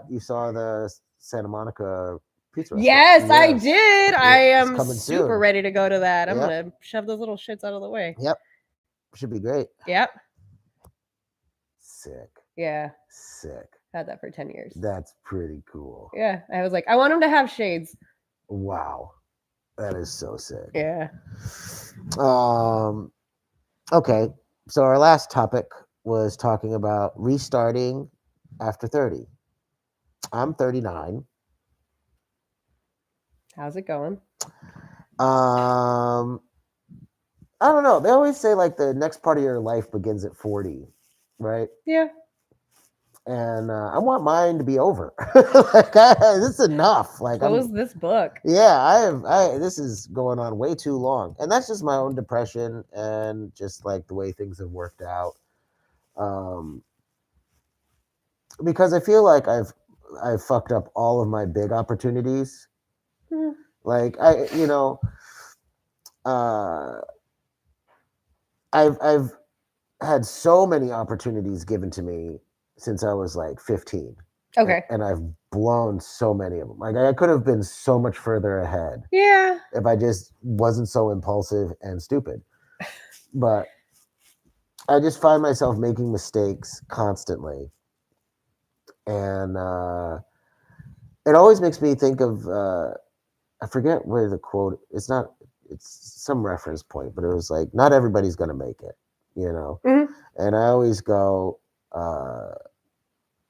Speaker 2: you saw the Santa Monica pizza restaurant.
Speaker 1: Yes, I did. I am super
Speaker 2: soon.
Speaker 1: ready to go to that. I'm gonna shove those little shits out of the way.
Speaker 2: Yep. Should be great.
Speaker 1: Yep.
Speaker 2: Sick.
Speaker 1: Yeah.
Speaker 2: Sick.
Speaker 1: Had that for 10 years.
Speaker 2: That's pretty cool.
Speaker 1: Yeah. I was like, I want him to have shades.
Speaker 2: Wow. That is so sick.
Speaker 1: Yeah.
Speaker 2: Okay. So our last topic was talking about restarting after 30. I'm 39.
Speaker 1: How's it going?
Speaker 2: I don't know. They always say like the next part of your life begins at 40, right?
Speaker 1: Yeah.
Speaker 2: And I want mine to be over. Like this is enough. Like
Speaker 1: close this book.
Speaker 2: Yeah, this is going on way too long, and that's just my own depression and just like the way things have worked out. Because I feel like I've fucked up all of my big opportunities. Like I've had so many opportunities given to me since I was like 15.
Speaker 1: Okay.
Speaker 2: And I've blown so many of them. Like I could have been so much further ahead.
Speaker 1: Yeah.
Speaker 2: If I just wasn't so impulsive and stupid. But I just find myself making mistakes constantly. And it always makes me think of I forget where the quote, it's some reference point, but it was like, not everybody's gonna make it, you know?
Speaker 1: Mm-hmm.
Speaker 2: And I always go,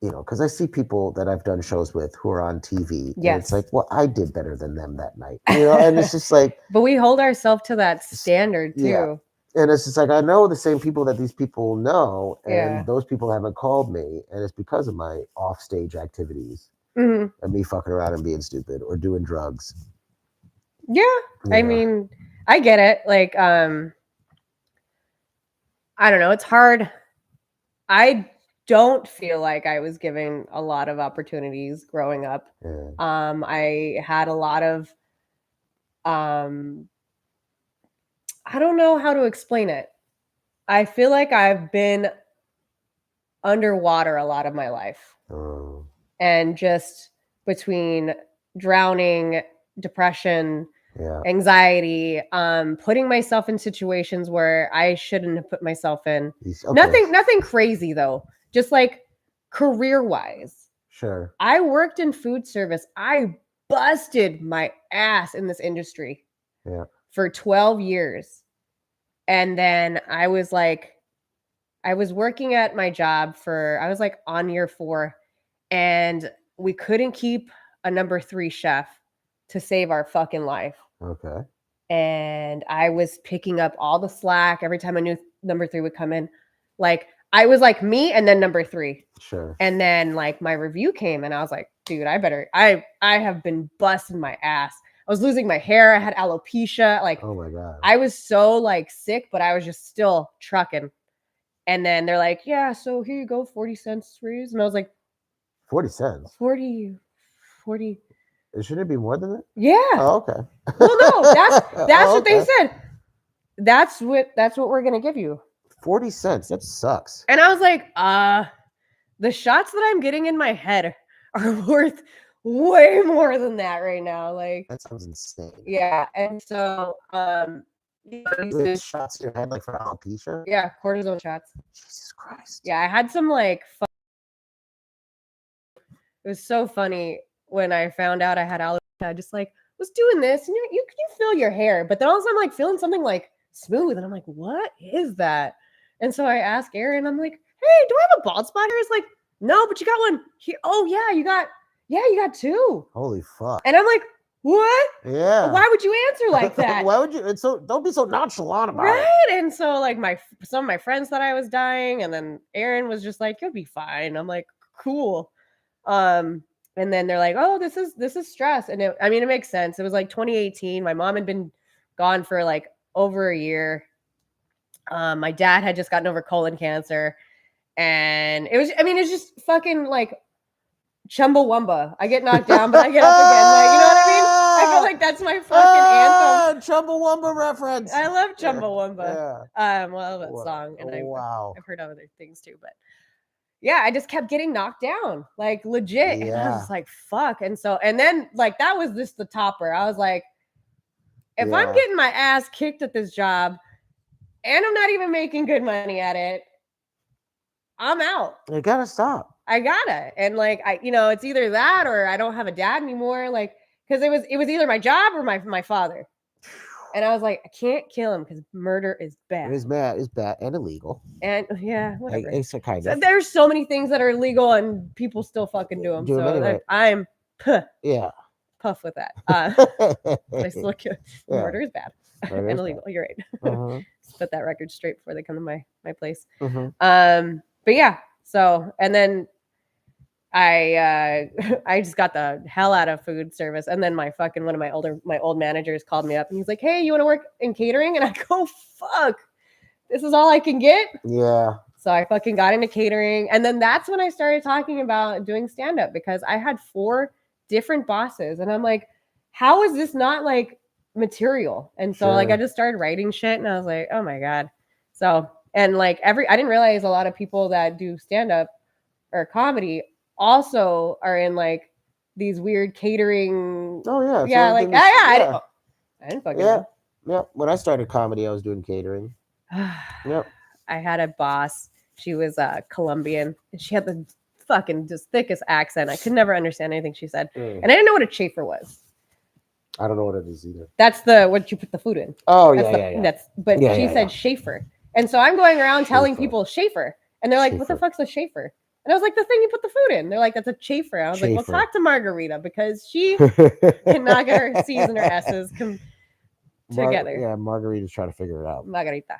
Speaker 2: because I see people that I've done shows with who are on TV.
Speaker 1: Yes.
Speaker 2: And it's like, well, I did better than them that night. And it's just like.
Speaker 1: But we hold ourselves to that standard too.
Speaker 2: Yeah. And it's just like, I know the same people that these people know, and those people haven't called me. And it's because of my offstage activities and me fucking around and being stupid or doing drugs.
Speaker 1: Yeah. I mean, I get it. Like, I don't know. It's hard. I don't feel like I was given a lot of opportunities growing up.
Speaker 2: Yeah.
Speaker 1: I had a lot of, I don't know how to explain it. I feel like I've been underwater a lot of my life.
Speaker 2: Oh.
Speaker 1: And just between drowning, depression, anxiety, putting myself in situations where I shouldn't have put myself in. Okay. Nothing crazy though. Just like career-wise.
Speaker 2: Sure.
Speaker 1: I worked in food service. I busted my ass in this industry.
Speaker 2: Yeah.
Speaker 1: For 12 years. And then I was working at my job I was like on year 4, and we couldn't keep a number 3 chef to save our fucking life.
Speaker 2: Okay.
Speaker 1: And I was picking up all the slack every time a new number 3 would come in. Like I was like me and then number 3.
Speaker 2: Sure.
Speaker 1: And then like my review came and I was like, dude, I have been busting my ass. I was losing my hair. I had alopecia. Like,
Speaker 2: oh my God.
Speaker 1: I was so like sick, but I was just still trucking. And then they're like, yeah, so here you go, 40 cents raise. And I was like,
Speaker 2: 40 cents?
Speaker 1: 40.
Speaker 2: Shouldn't it be more than that?
Speaker 1: Yeah.
Speaker 2: Oh, okay.
Speaker 1: Well, no, that's what they said. That's what we're gonna give you.
Speaker 2: 40 cents. That sucks.
Speaker 1: And I was like, the shots that I'm getting in my head are worth way more than that right now. Like,
Speaker 2: That sounds insane.
Speaker 1: yeah. And so,
Speaker 2: These shots in your head like for alopecia?
Speaker 1: yeah, cortisone shots.
Speaker 2: Jesus Christ.
Speaker 1: Yeah, I had some like. It was so funny when I found out I had alopecia. I just like was doing this, and you feel your hair, but then all of a sudden I'm like feeling something like smooth, and I'm like, what is that? And so I asked Aaron, I'm like, hey, do I have a bald spot here? It's like, no, but you got one here. Oh yeah, you got two.
Speaker 2: Holy fuck.
Speaker 1: And I'm like, what?
Speaker 2: Yeah.
Speaker 1: Why would you answer like that?
Speaker 2: Why would you? It's so don't be so nonchalant about it.
Speaker 1: Right. And so like some of my friends thought I was dying, and then Aaron was just like, you'll be fine. I'm like, cool. And then they're like, oh, this is stress. And it makes sense. It was like 2018. My mom had been gone for like over a year. My dad had just gotten over colon cancer, and it's just fucking like Chumbawamba. I get knocked down, but I get up again. Like, you know what I mean? I feel like that's my fucking anthem.
Speaker 2: Chumbawamba reference.
Speaker 1: I love Chumbawamba.
Speaker 2: Yeah.
Speaker 1: Well, I love that song, and
Speaker 2: wow.
Speaker 1: I've heard other things too, but yeah, I just kept getting knocked down, like legit. And I was just like, fuck. And then like that was just the topper. I was like, if I'm getting my ass kicked at this job and I'm not even making good money at it, I'm out.
Speaker 2: You gotta stop.
Speaker 1: I gotta. And like it's either that or I don't have a dad anymore. Like, because it was either my job or my father. And I was like, I can't kill him because murder is bad.
Speaker 2: It's bad and illegal.
Speaker 1: And yeah, whatever.
Speaker 2: It's a kind of.
Speaker 1: So there's so many things that are illegal and people still fucking do them. So anyway. I'm puff with that. I still look murder is bad and illegal. You're right. Put that record straight before they come to my place. But yeah. So and then I just got the hell out of food service, and then one of my old managers called me up and he's like, hey, you want to work in catering? And I go, fuck, this is all I can get.
Speaker 2: Yeah.
Speaker 1: So I fucking got into catering, and then that's when I started talking about doing stand-up, because I had 4 different bosses, and I'm like, how is this not like material? And so like I just started writing shit, and I was like, oh my god. So and like I didn't realize a lot of people that do stand-up or comedy also are in like these weird catering.
Speaker 2: Oh yeah.
Speaker 1: Yeah, like I didn't fucking know.
Speaker 2: Yeah. When I started comedy, I was doing catering. Yep.
Speaker 1: I had a boss. She was Colombian, and she had the fucking just thickest accent. I could never understand anything she said, and I didn't know what a chafer was.
Speaker 2: I don't know what it is either.
Speaker 1: That's what you put the food in.
Speaker 2: Oh yeah.
Speaker 1: She said Schaefer, and so I'm going around telling people Schaefer, and they're like, "What the fuck's a Schaefer?" And I was like, the thing you put the food in. They're like, that's a chafer. I was like, well, talk to Margarita, because she cannot get her C's and her S's together.
Speaker 2: Yeah, Margarita's trying to figure it out.
Speaker 1: Margarita.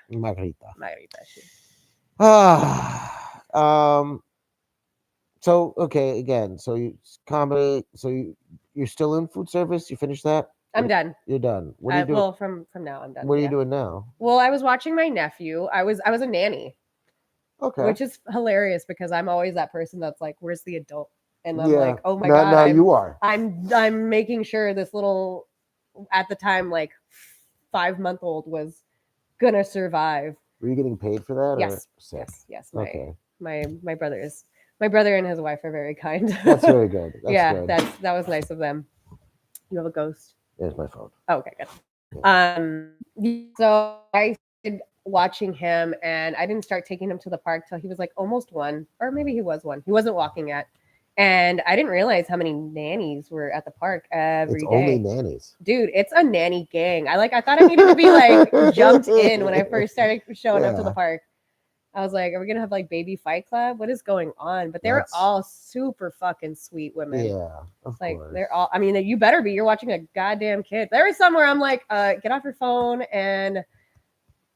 Speaker 2: So okay, again, so you comedy. So you're still in food service. You finished that?
Speaker 1: I'm done.
Speaker 2: You're done. What are you doing?
Speaker 1: Well, from now I'm done.
Speaker 2: What are you doing now?
Speaker 1: Well, I was watching my nephew. I was a nanny.
Speaker 2: Okay.
Speaker 1: Which is hilarious, because I'm always that person that's like, where's the adult? And I'm like, oh my god.
Speaker 2: No, you are.
Speaker 1: I'm making sure this little, at the time, like 5-month-old was gonna survive.
Speaker 2: Were you getting paid for that?
Speaker 1: Yes.
Speaker 2: Or?
Speaker 1: Yes.
Speaker 2: Okay.
Speaker 1: My brother and his wife are very kind.
Speaker 2: That's very good.
Speaker 1: Good. That was nice of them. You have a ghost?
Speaker 2: There's my phone.
Speaker 1: Oh, okay, good. Yeah. So I started watching him, and I didn't start taking him to the park till he was like almost 1, or maybe he was 1. He wasn't walking yet. And I didn't realize how many nannies were at the park every day.
Speaker 2: Only nannies.
Speaker 1: Dude, it's a nanny gang. I thought I needed to be like jumped in when I first started showing up to the park. I was like, are we going to have like baby fight club? What is going on? But they were all super fucking sweet women.
Speaker 2: Yeah, of course.
Speaker 1: They're all, I mean, you better be. You're watching a goddamn kid. There was somewhere I'm like, get off your phone, and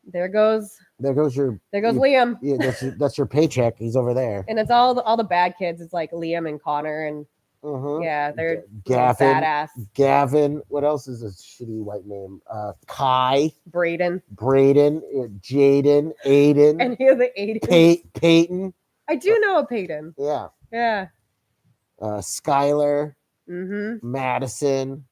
Speaker 1: there goes Liam.
Speaker 2: Yeah, that's your paycheck. He's over there.
Speaker 1: And it's all the bad kids. It's like Liam and Connor, and yeah, they're badass.
Speaker 2: Gavin. What else is a shitty white name? Kai.
Speaker 1: Braden.
Speaker 2: Jaden. Aiden.
Speaker 1: Any of the Aiden.
Speaker 2: Peyton.
Speaker 1: I do know a Peyton.
Speaker 2: Yeah.
Speaker 1: Yeah.
Speaker 2: Skylar.
Speaker 1: Mm-hmm.
Speaker 2: Madison.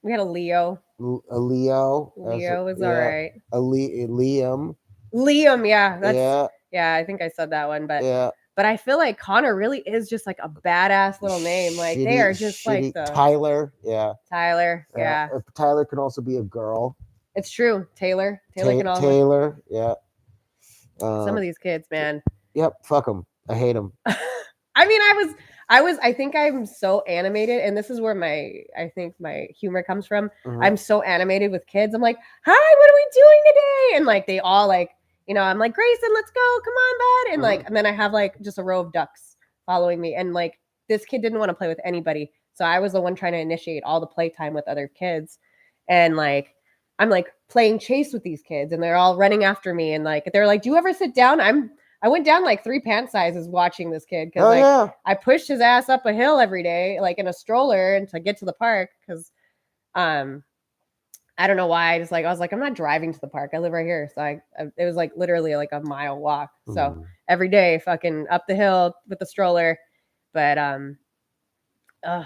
Speaker 1: We had a Leo.
Speaker 2: A Leo.
Speaker 1: Leo is all
Speaker 2: Yeah.
Speaker 1: right.
Speaker 2: Liam.
Speaker 1: Liam, yeah,
Speaker 2: Yeah.
Speaker 1: yeah. I think I said that one, but
Speaker 2: Yeah.
Speaker 1: I feel like Connor really is just like a badass little name. Like they are just like the
Speaker 2: Tyler. Yeah.
Speaker 1: Tyler. Yeah,
Speaker 2: Tyler can also be a girl.
Speaker 1: it's true. Taylor can also.
Speaker 2: Taylor. Yeah.
Speaker 1: Some of these kids, man.
Speaker 2: Yep. Fuck them. I hate them.
Speaker 1: I mean, I think I'm so animated, and this is where I think my humor comes from.
Speaker 2: Mhm.
Speaker 1: I'm so animated with kids. I'm like, hi, what are we doing today? And like, they all like, I'm like, Grayson, let's go. Come on, bud. And like, and then I have like just a row of ducks following me. And like, this kid didn't want to play with anybody. So I was the one trying to initiate all the playtime with other kids. And like, I'm like playing chase with these kids, and they're all running after me. And like, they're like, do you ever sit down? I went down like 3 pant sizes watching this kid because I pushed his ass up a hill every day, like in a stroller, and to get to the park because I don't know why. I was like, I'm not driving to the park. I live right here. So it was like literally like a mile walk. So every day, fucking up the hill with the stroller. But it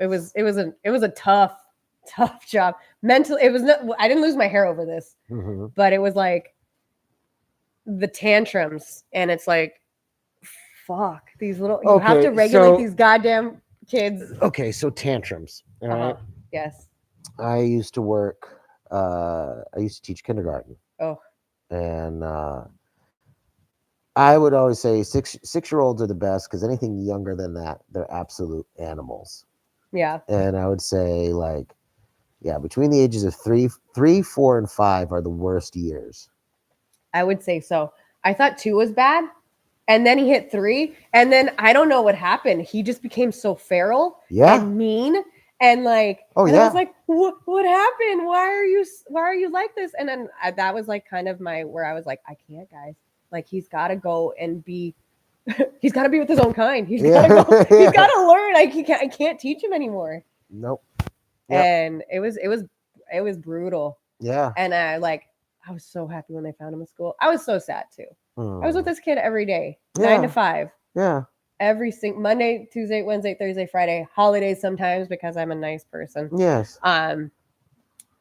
Speaker 1: was a tough job. Mentally, it was not. I didn't lose my hair over this, but it was like the tantrums, and it's like, fuck these little. You have to regulate these goddamn kids.
Speaker 2: Okay, so tantrums. All right.
Speaker 1: Yes.
Speaker 2: I used to work. I used to teach kindergarten.
Speaker 1: Oh.
Speaker 2: And I would always say 6-year-olds are the best because anything younger than that, they're absolute animals.
Speaker 1: Yeah.
Speaker 2: And I would say like, yeah, between the ages of 3, 4, and 5 are the worst years.
Speaker 1: I would say so. I thought 2 was bad, and then he hit 3, and then I don't know what happened. He just became so feral and mean, and like, I was like, what happened? Why are you like this? And then that was like kind of where I was like, I can't, guys. Like, he's got to go and be. He's got to be with his own kind. He's got to go. He's got to learn. I can't teach him anymore.
Speaker 2: Nope.
Speaker 1: Yep. And it was brutal.
Speaker 2: Yeah.
Speaker 1: And I was so happy when they found him in school. I was so sad too. I was with this kid every day, 9 to 5.
Speaker 2: Yeah.
Speaker 1: Every single Monday, Tuesday, Wednesday, Thursday, Friday, holidays sometimes because I'm a nice person.
Speaker 2: Yes.
Speaker 1: And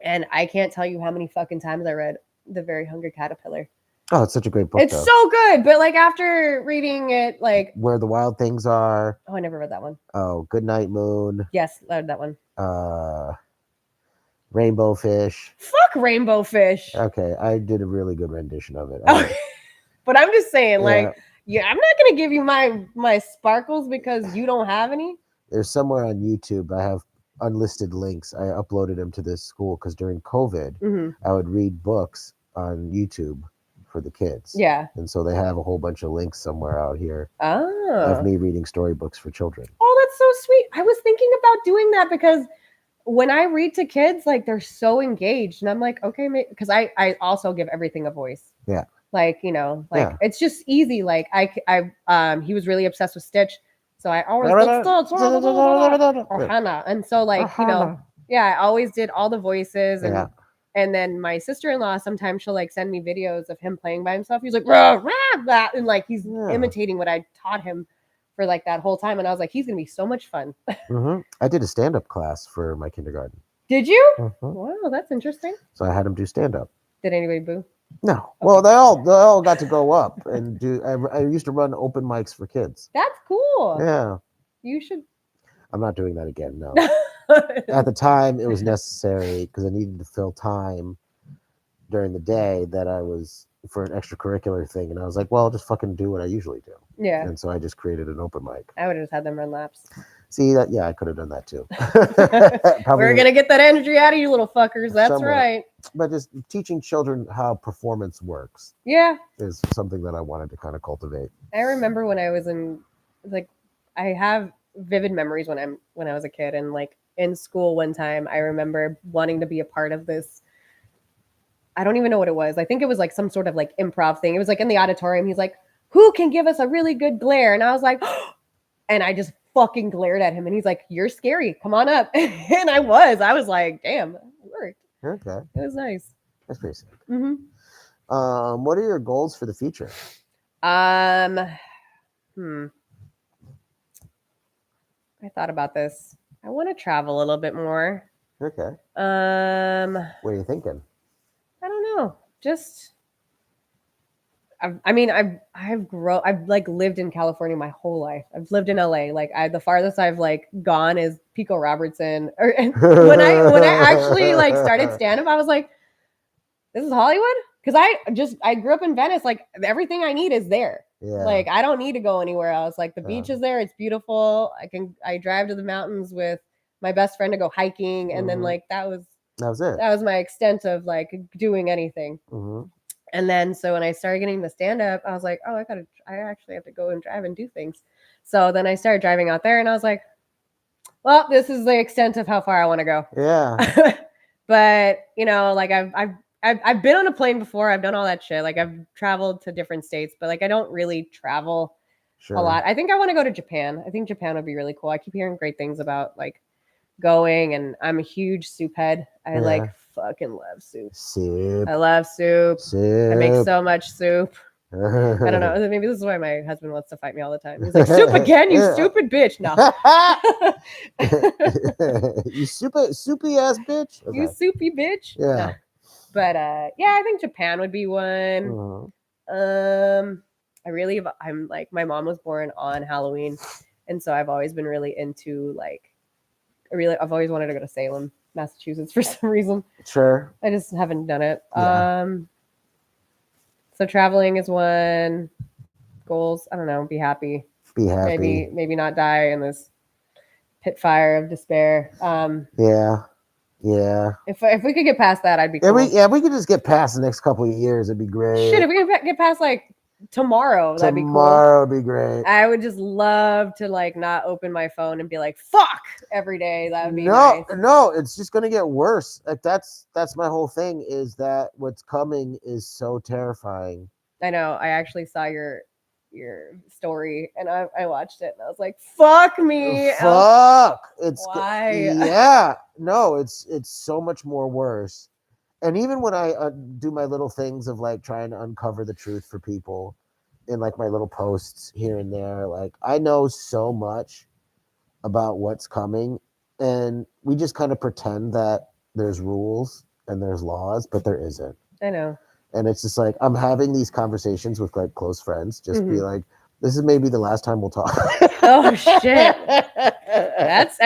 Speaker 1: I can't tell you how many fucking times I read The Very Hungry Caterpillar.
Speaker 2: Oh, it's such a great book.
Speaker 1: It's so good, but like after reading it, like
Speaker 2: Where the Wild Things Are.
Speaker 1: Oh, I never read that one.
Speaker 2: Oh, Goodnight Moon.
Speaker 1: Yes, I read that one.
Speaker 2: Rainbow Fish.
Speaker 1: Fuck Rainbow Fish.
Speaker 2: Okay, I did a really good rendition of it.
Speaker 1: But I'm just saying, like, I'm not gonna give you my sparkles because you don't have any.
Speaker 2: There's somewhere on YouTube. I have unlisted links. I uploaded them to this school because during COVID, I would read books on YouTube for the kids.
Speaker 1: Yeah.
Speaker 2: And so they have a whole bunch of links somewhere out here
Speaker 1: of
Speaker 2: me reading storybooks for children.
Speaker 1: Oh, that's so sweet. I was thinking about doing that because when I read to kids, like, they're so engaged, and I'm like, okay, because I also give everything a voice.
Speaker 2: Yeah.
Speaker 1: Like, it's just easy. Like he was really obsessed with Stitch. So I always or Hannah. And so like, I always did all the voices, and then my sister-in-law, sometimes she'll like send me videos of him playing by himself. He's like, rah, rah, rah, and like he's imitating what I taught him for like that whole time. And I was like, he's gonna be so much fun.
Speaker 2: I did a stand-up class for my kindergarten.
Speaker 1: Did you? Wow, that's interesting.
Speaker 2: So I had him do stand-up. Did
Speaker 1: anybody boo?
Speaker 2: No. Okay. Well, they all got to go up and do. I used to run open mics for kids.
Speaker 1: That's cool.
Speaker 2: Yeah.
Speaker 1: You should.
Speaker 2: I'm not doing that again. No. At the time, it was necessary because I needed to fill time during the day that I was for an extracurricular thing, and I was like, well, I'll just fucking do what I usually do.
Speaker 1: Yeah.
Speaker 2: And so I just created an open mic.
Speaker 1: I would have just had them run laps.
Speaker 2: See that? Yeah, I could have done that too.
Speaker 1: We're gonna get that energy out of you, little fuckers. That's somewhere. Right.
Speaker 2: But just teaching children how performance works.
Speaker 1: Yeah.
Speaker 2: Is something that I wanted to kind of cultivate.
Speaker 1: I remember when I was I have vivid memories when I was a kid, and like in school one time, I remember wanting to be a part of this. I don't even know what it was. I think it was like some sort of like improv thing. It was like in the auditorium. He's like, who can give us a really good glare? And I was like, and I just fucking glared at him, and he's like, you're scary, come on up. And I was like, damn, it worked.
Speaker 2: Okay,
Speaker 1: it was nice.
Speaker 2: That's pretty sick. What are your goals for the future?
Speaker 1: I thought about this. I want to travel a little bit more.
Speaker 2: Okay. What are you thinking?
Speaker 1: I don't know. Just I've like lived in California my whole life. I've lived in LA. Like the farthest I've like gone is Pico Robertson. Or and when I actually like started stand up, I was like, this is Hollywood? Because I grew up in Venice. Like everything I need is there.
Speaker 2: Yeah.
Speaker 1: Like I don't need to go anywhere else. Like the
Speaker 2: Yeah.
Speaker 1: beach is there. It's beautiful. I drive to the mountains with my best friend to go hiking, and then like that was
Speaker 2: it.
Speaker 1: That was my extent of like doing anything.
Speaker 2: Mm-hmm.
Speaker 1: And then so when I started getting the stand up, I was like, oh, I actually have to go and drive and do things. So then I started driving out there, and I was like, well, this is the extent of how far I want to go.
Speaker 2: Yeah.
Speaker 1: But you know, like I've been on a plane before. I've done all that shit. Like I've traveled to different states, but like I don't really travel a lot. I think I want to go to Japan. I think Japan would be really cool. I keep hearing great things about like going, and I'm a huge soup head. I like fucking love soup. I love soup. I make so much soup. I don't know. Maybe this is why my husband wants to fight me all the time. He's like, soup again, you stupid bitch. No.
Speaker 2: You soupy ass bitch.
Speaker 1: Okay. You soupy bitch.
Speaker 2: Yeah.
Speaker 1: No. But yeah, I think Japan would be one. I'm like, my mom was born on Halloween, and so I've always been really into like I've always wanted to go to Salem, Massachusetts for some reason.
Speaker 2: Sure.
Speaker 1: I just haven't done it. Yeah. So traveling is one. Goals, I don't know, be happy. Maybe not die in this pit fire of despair. Yeah. If we could get past that, I'd be cool.
Speaker 2: If we could just get past the next couple of years, it'd be great.
Speaker 1: Shit, if we could get past like tomorrow, that'd be cool.
Speaker 2: Tomorrow would be great.
Speaker 1: I would just love to like not open my phone and be like, fuck every day. That would be nice.
Speaker 2: No, it's just gonna get worse. Like that's my whole thing, is that what's coming is so terrifying.
Speaker 1: I know. I actually saw your story, and I watched it, and I was like, fuck me.
Speaker 2: Fuck.
Speaker 1: Why?
Speaker 2: Yeah. No, it's so much more worse. And even when I do my little things of like trying to uncover the truth for people in like my little posts here and there, like I know so much about what's coming, and we just kind of pretend that there's rules and there's laws, but there isn't.
Speaker 1: I know.
Speaker 2: And it's just like I'm having these conversations with like close friends, just be like, this is maybe the last time we'll talk.
Speaker 1: Oh shit. It's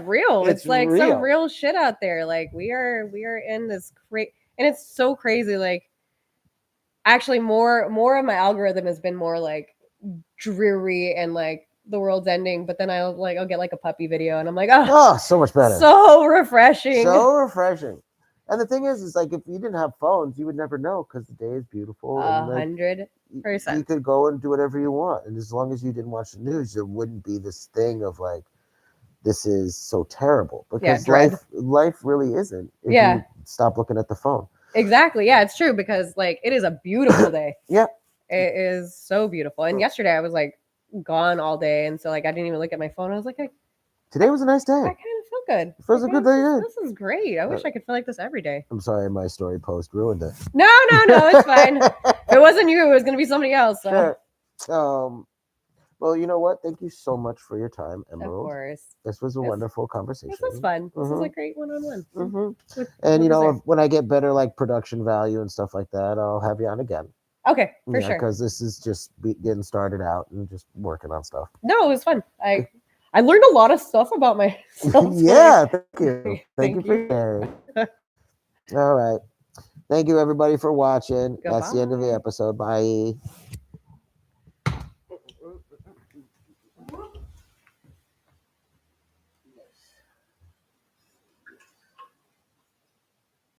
Speaker 1: real. It's like real. Some real shit out there. Like we are in this and it's so crazy. Like actually more of my algorithm has been more like dreary and like the world's ending, but then I'll get like a puppy video, and I'm like, oh so much better. So refreshing.
Speaker 2: And the thing is like if you didn't have phones, you would never know, because the day is beautiful.
Speaker 1: 100%.
Speaker 2: You could go and do whatever you want, and as long as you didn't watch the news, there wouldn't be this thing of like, this is so terrible, because life really isn't if you stop looking at the phone.
Speaker 1: Exactly. Yeah, it's true, because like it is a beautiful day. Yeah, it is so beautiful. And yesterday I was like gone all day, and so like I didn't even look at my phone. I was like,
Speaker 2: today was a nice day.
Speaker 1: I kind of feel good.
Speaker 2: It was a good day.
Speaker 1: This is great. I wish I could feel like this every day.
Speaker 2: I'm sorry, my story post ruined it.
Speaker 1: No, it's fine. If it wasn't you, it was gonna be somebody else. So.
Speaker 2: Sure. Well, you know what? Thank you so much for your time, Emerald.
Speaker 1: Of course.
Speaker 2: This was a wonderful conversation.
Speaker 1: This was fun. This was a great one-on-one.
Speaker 2: And you know, when I get better like production value and stuff like that, I'll have you on again.
Speaker 1: Okay, for sure.
Speaker 2: Because this is just getting started out and just working on stuff.
Speaker 1: No, it was fun. I learned a lot of stuff about myself.
Speaker 2: Yeah, thank you. Thank you for sharing. All right. Thank you, everybody, for watching. That's the end of the episode. Bye.